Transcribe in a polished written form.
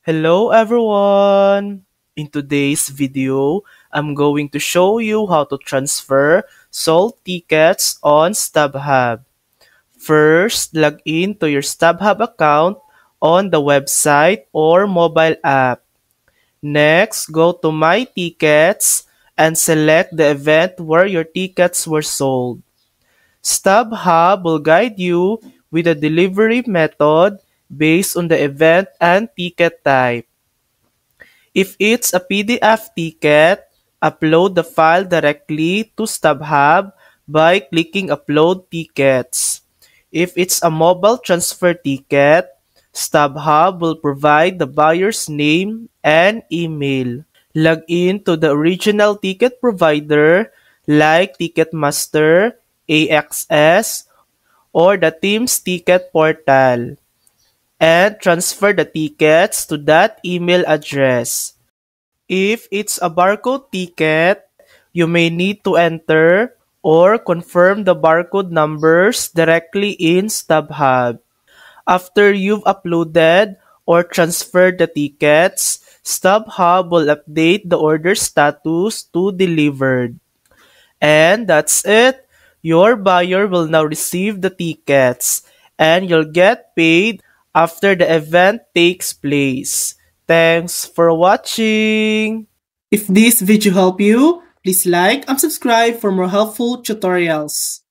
Hello everyone! In today's video, I'm going to show you how to transfer sold tickets on StubHub. First, log in to your StubHub account on the website or mobile app. Next, go to My Tickets and select the event where your tickets were sold. StubHub will guide you with a delivery method based on the event and ticket type. If it's a PDF ticket, upload the file directly to StubHub by clicking Upload Tickets. If it's a mobile transfer ticket, StubHub will provide the buyer's name and email. Log in to the original ticket provider like Ticketmaster, AXS, or the Team's Ticket Portal, and transfer the tickets to that email address. If it's a barcode ticket, you may need to enter or confirm the barcode numbers directly in StubHub. After you've uploaded or transferred the tickets, StubHub will update the order status to delivered. And that's it. Your buyer will now receive the tickets and you'll get paid after the event takes place. Thanks for watching. If this video helped you, please like and subscribe for more helpful tutorials.